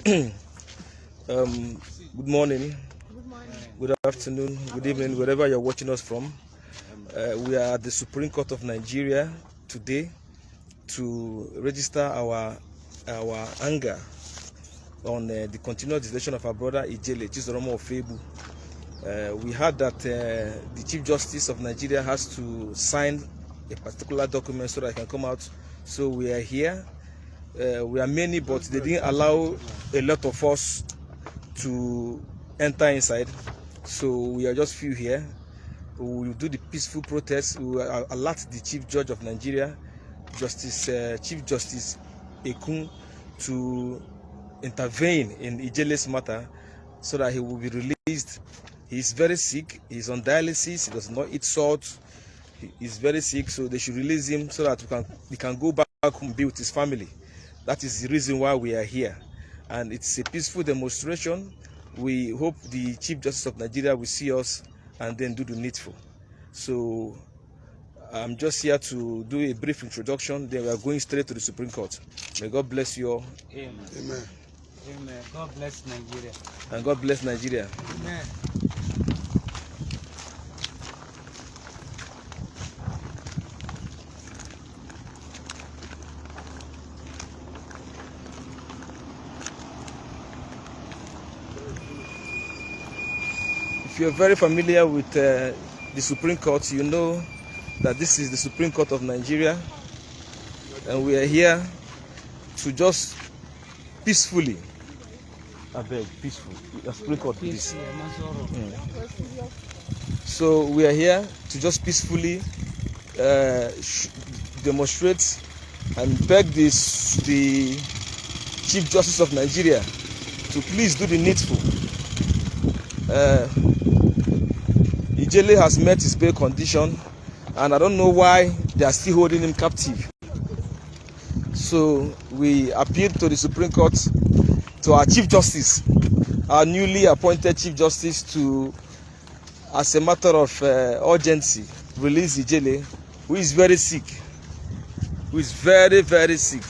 Good morning, good afternoon, good evening, wherever you're watching us from. We are at the Supreme Court of Nigeria today to register our anger on the continued detention of our brother Ijele, Chizoromo of Febu. We heard that the Chief Justice of Nigeria has to sign a particular document so that it can come out. So we are here. We are many, but they didn't allow a lot of us to enter inside. So we are just few here. We will do the peaceful protest. We will alert the Chief Judge of Nigeria, Chief Justice Ekun, to intervene in Ijele's matter so that he will be released. He is very sick. He is on dialysis. He does not eat salt. He is very sick, so they should release him so that he can go back home and be with his family. That is the reason why we are here, and it's a peaceful demonstration. We hope the Chief Justice of Nigeria will see us and then do the needful. So I'm just here to do a brief introduction, then we are going straight to the Supreme Court. May God bless you all. Amen. Amen. Amen. God bless Nigeria. And God bless Nigeria. Amen. If you're very familiar with the Supreme Court, you know that this is the Supreme Court of Nigeria, and we are here to just peacefully, peaceful, the Supreme Court, please. So we are here to just peacefully demonstrate and beg the Chief Justice of Nigeria to please do the needful. Ijele has met his bail condition, and I don't know why they are still holding him captive. So we appeal to the Supreme Court, to our Chief Justice, our newly appointed Chief Justice, to, as a matter of urgency, release Ijele, who is very sick, who is very, very sick.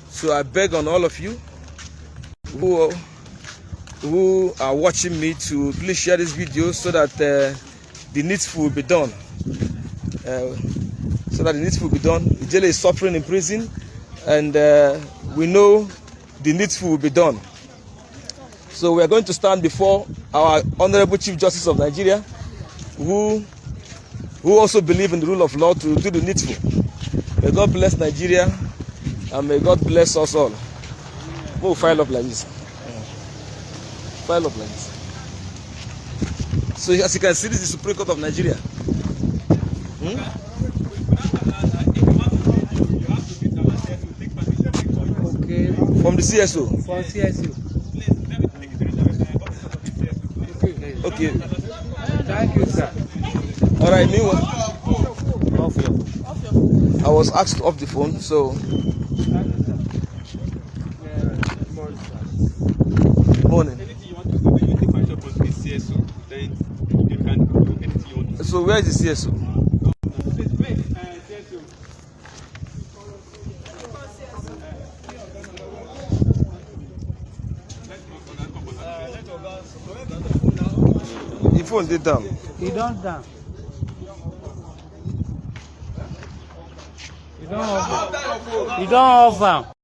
So I beg on all of you who are watching me to please share this video so that the needful will be done. Ijele is suffering in prison, and we know the needful will be done. So we are going to stand before our Honorable Chief Justice of Nigeria, who also believe in the rule of law, to do the needful. May God bless Nigeria, and may God bless us all. We'll file up like this. File up like this. So as you can see, this is the Supreme Court of Nigeria. Okay. From the CSO. From CSO. Okay. Thank you, sir. All right. Meanwhile, Off your phone. I was asked off the phone, so. Morning. So where is the CSO? The phone did down. You don't down. You don't offer. You don't offer.